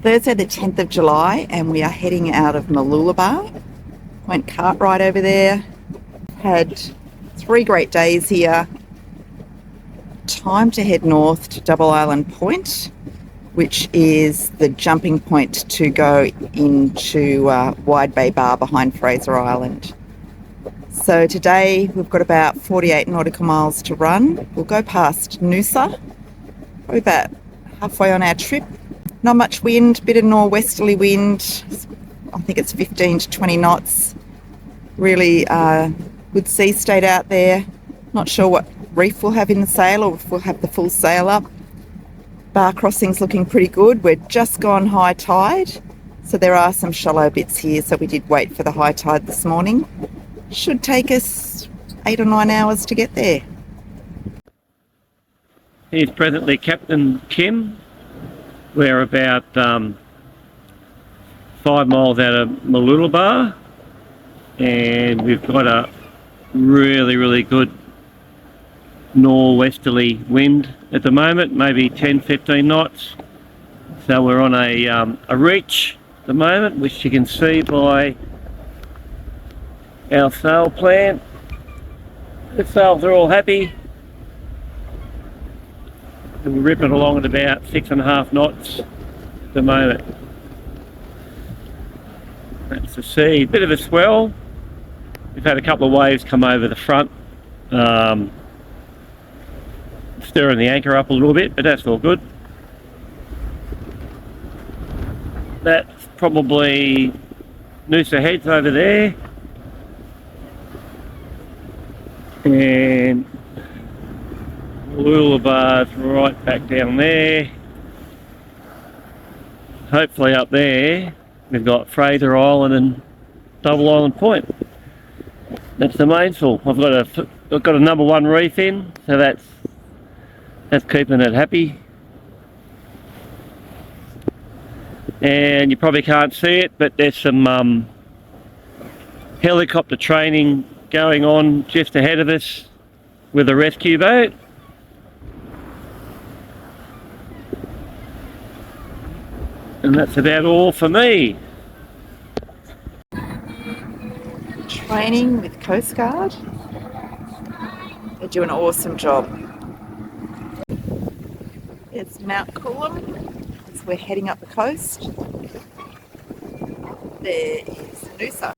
Thursday the 10th of July and we are heading out of Mooloolaba. Went Cartwright over there. Had 3 great days here. Time to head north to Double Island Point, which is the jumping point to go into Wide Bay Bar behind Fraser Island. So today we've got about 48 nautical miles to run. We'll go past Noosa, probably about halfway on our trip. Not much wind, bit of norwesterly wind. I think it's 15 to 20 knots. Really good sea state out there. Not sure what reef we'll have in the sail or if we'll have the full sail up. Bar crossing's looking pretty good. We're just gone high tide, so there are some shallow bits here, so we did wait for the high tide this morning. Should take us 8 or 9 hours to get there. Here's presently Captain Kim. We're about 5 miles out of Mooloolaba, and we've got a really good norwesterly wind at the moment, maybe 10-15 knots. So we're on a reach at the moment, which you can see by our sail plan. The sails are all happy. And we're ripping along at about 6.5 knots at the moment. That's the sea. Bit of a swell. We've had a couple of waves come over the front, stirring the anchor up a little bit, but that's all good. That's probably Noosa Heads over there. And Mooloolabar's right back down there. Hopefully up there we've got Fraser Island and Double Island Point. That's the mainsail. I've got a number 1 reef in, so that's keeping it happy. And you probably can't see it, but there's some helicopter training going on just ahead of us with a rescue boat. And that's about all for me. Training with Coast Guard. They do an awesome job. It's Mount Coolum as we're heading up the coast. There is Noosa.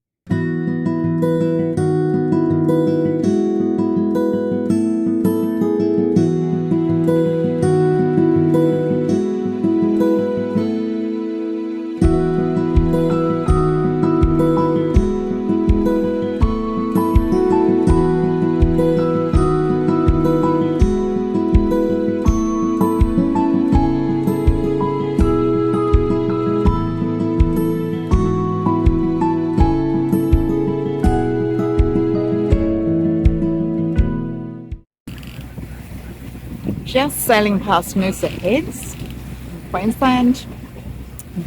Just sailing past Noosa Heads in Queensland.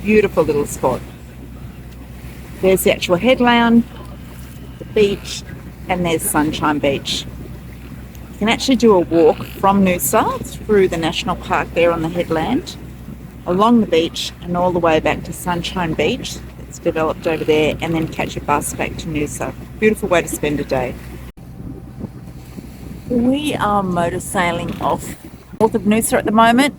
Beautiful little spot. There's the actual headland, the beach, and there's Sunshine Beach. You can actually do a walk from Noosa through the national park there on the headland, along the beach and all the way back to Sunshine Beach that's developed over there, and then catch a bus back to Noosa. Beautiful way to spend a day. We are motor sailing off north of Noosa at the moment.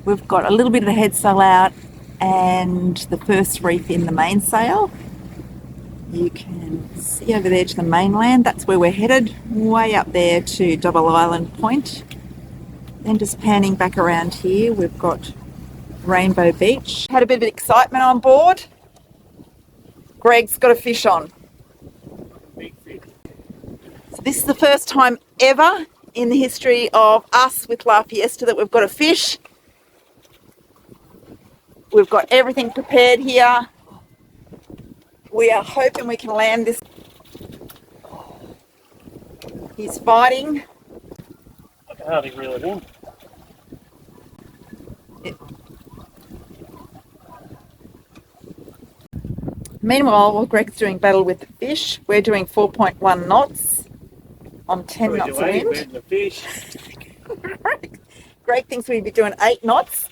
We've got a little bit of the head sail out and the first reef in the mainsail. You can see over there to the mainland. That's where we're headed, way up there to Double Island Point. Then just panning back around here, we've got Rainbow Beach. Had a bit of excitement on board. Greg's got a fish on. So this is the first time ever in the history of us with La Fiesta that we've got a fish. We've got everything prepared here. We are hoping we can land this. He's fighting. I can hardly reel it in. Meanwhile, while Greg's doing battle with the fish, we're doing 4.1 knots on 10 knots of wind. The fish. Greg thinks we'd be doing 8 knots.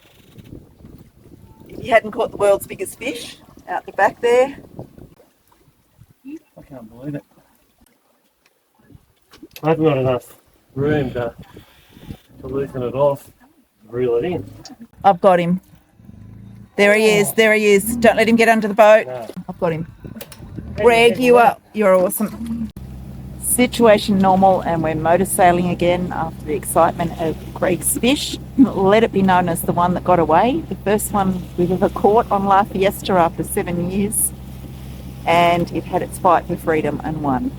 he hadn't caught the world's biggest fish out the back there. I can't believe it. I haven't got enough room to loosen it off, reel it in. I've got him. There he is, there he is. Don't let him get under the boat. No. I've got him. Greg, you're awesome. Situation normal, and we're motor sailing again after the excitement of Greg's fish. Let it be known as the one that got away. The first one we've ever caught on La Fiesta after 7 years. And it had its fight for freedom and won.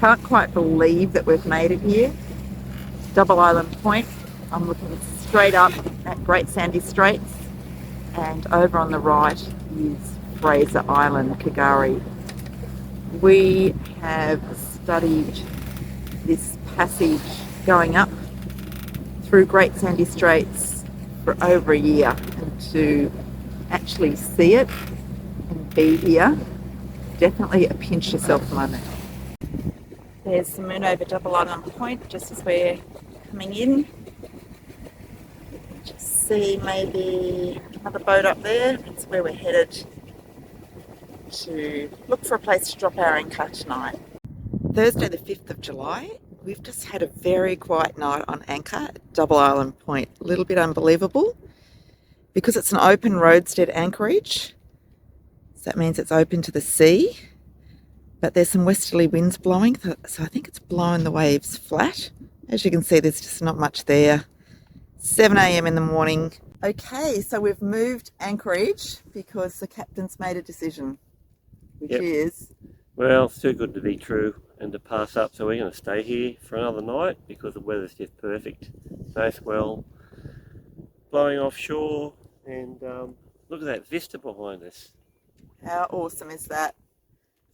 Can't quite believe that we've made it here. Double Island Point. I'm looking straight up at Great Sandy Straits, and over on the right is Fraser Island, K'gari. We have studied this passage going up through Great Sandy Straits for over a year, and to actually see it and be here, definitely a pinch yourself moment. There's the moon over Double Island Point just as we're coming in. Just see maybe another boat up there. That's where we're headed to look for a place to drop our anchor tonight. Thursday the 5th of July. We've just had a very quiet night on anchor at Double Island Point. A little bit unbelievable because it's an open roadstead anchorage. So that means it's open to the sea. But there's some westerly winds blowing, so I think it's blowing the waves flat. As you can see, there's just not much there. 7 a.m. in the morning. Okay, so we've moved anchorage because the captain's made a decision, which is... Well, it's too good to be true and to pass up, so we're going to stay here for another night because the weather's just perfect. No swell, blowing offshore, and look at that vista behind us. How awesome is that?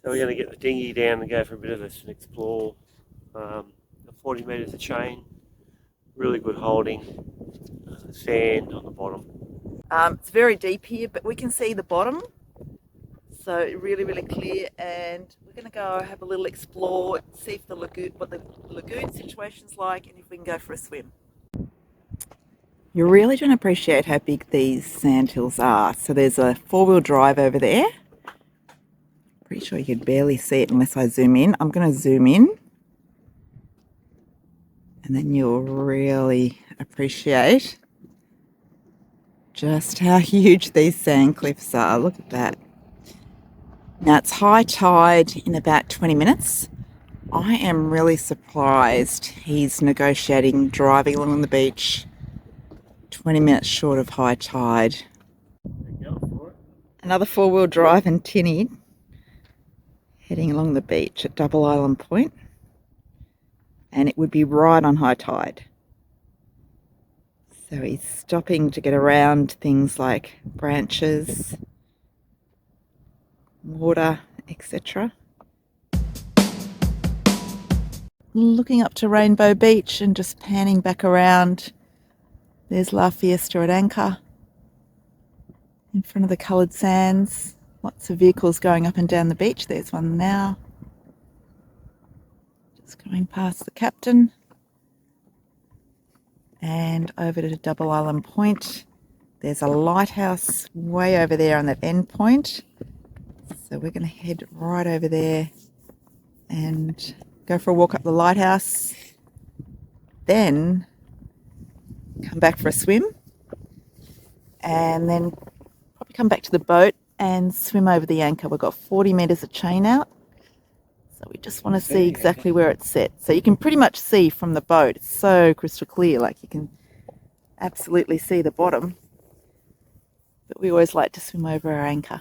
So we're going to get the dinghy down and go for a bit of this and explore the 40 metres of chain. Really good holding, sand on the bottom. It's very deep here, but we can see the bottom. So really, really clear, and we're going to go have a little explore, see if what the lagoon situation's like, and if we can go for a swim. You're really going to appreciate how big these sandhills are. So there's a 4-wheel drive over there. Pretty sure you could barely see it unless I zoom in. I'm going to zoom in, and then you'll really appreciate just how huge these sand cliffs are. Look at that. Now it's high tide in about 20 minutes. I am really surprised he's negotiating driving along the beach 20 minutes short of high tide. Another 4-wheel drive and tinny heading along the beach at Double Island Point, and it would be right on high tide. So he's stopping to get around things like branches, water, etc. Looking up to Rainbow Beach and just panning back around. There's La Fiesta at anchor in front of the coloured sands. Lots of vehicles going up and down the beach. There's one now. Just going past the captain. And over to Double Island Point. There's a lighthouse way over there on that end point. So we're going to head right over there and go for a walk up the lighthouse. Then come back for a swim. And then probably come back to the boat and swim over the anchor. We've got 40 metres of chain out, so we just want to see exactly where it's set. So you can pretty much see from the boat, it's so crystal clear, like you can absolutely see the bottom. But we always like to swim over our anchor.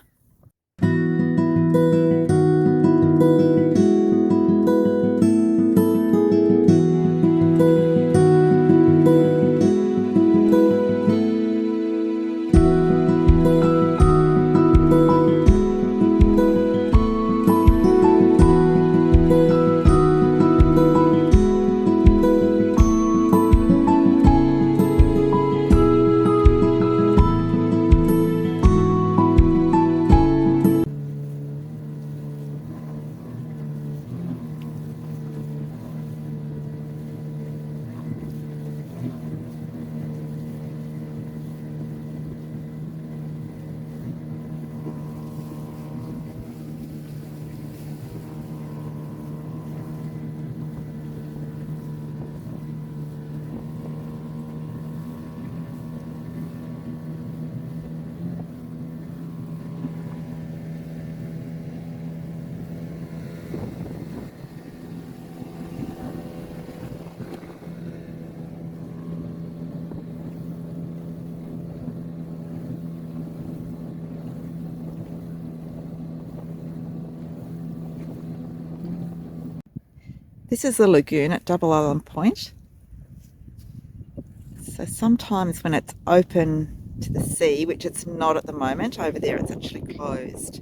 This is the lagoon at Double Island Point. So sometimes when it's open to the sea, which it's not at the moment, over there it's actually closed,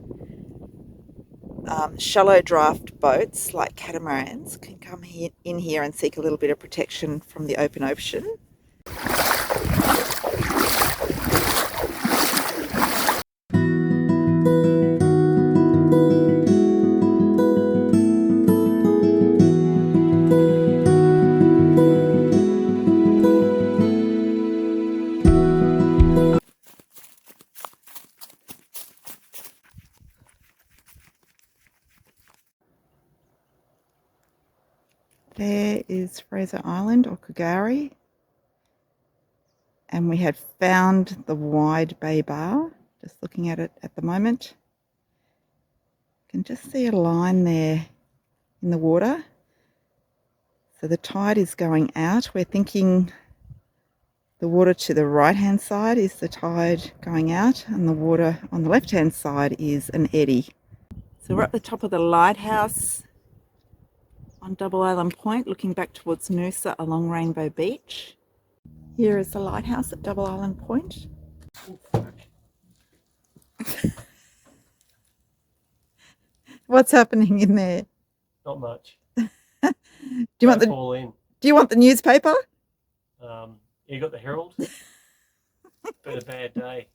shallow draft boats like catamarans can come in here and seek a little bit of protection from the open ocean. There is Fraser Island, or K'gari, and we had found the Wide Bay Bar, just looking at it at the moment. You can just see a line there in the water. So the tide is going out. We're thinking the water to the right hand side is the tide going out, and the water on the left hand side is an eddy. So we're at the top of the lighthouse on Double Island Point, looking back towards Noosa along Rainbow Beach. Here is the lighthouse at Double Island Point. What's happening in there? Not much. Do you want Fall in. Do you want the newspaper? You got the Herald? Been a bad day.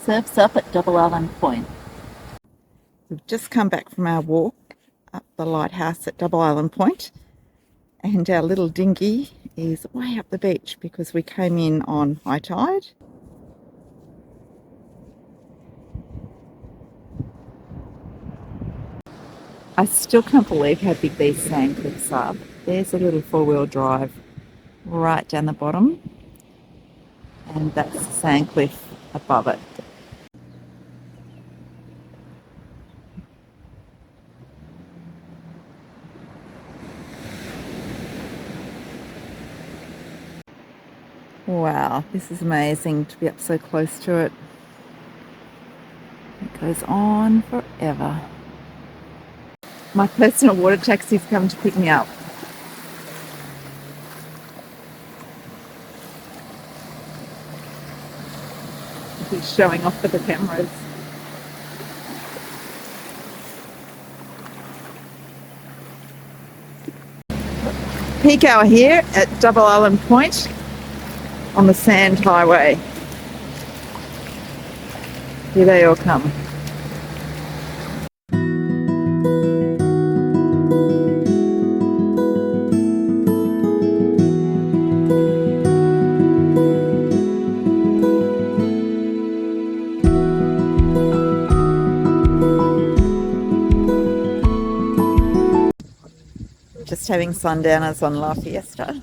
Surf's up at Double Island Point. We've just come back from our walk up the lighthouse at Double Island Point, and our little dinghy is way up the beach because we came in on high tide. I still can't believe how big these sand cliffs are. There's a little four-wheel drive right down the bottom, and that's the sand cliff above it. Wow, this is amazing to be up so close to it. It goes on forever. My personal water taxi's come to pick me up. He's showing off for the cameras. Peak hour here at Double Island Point on the Sand Highway. Here they all come. Just having sundowners on La Fiesta.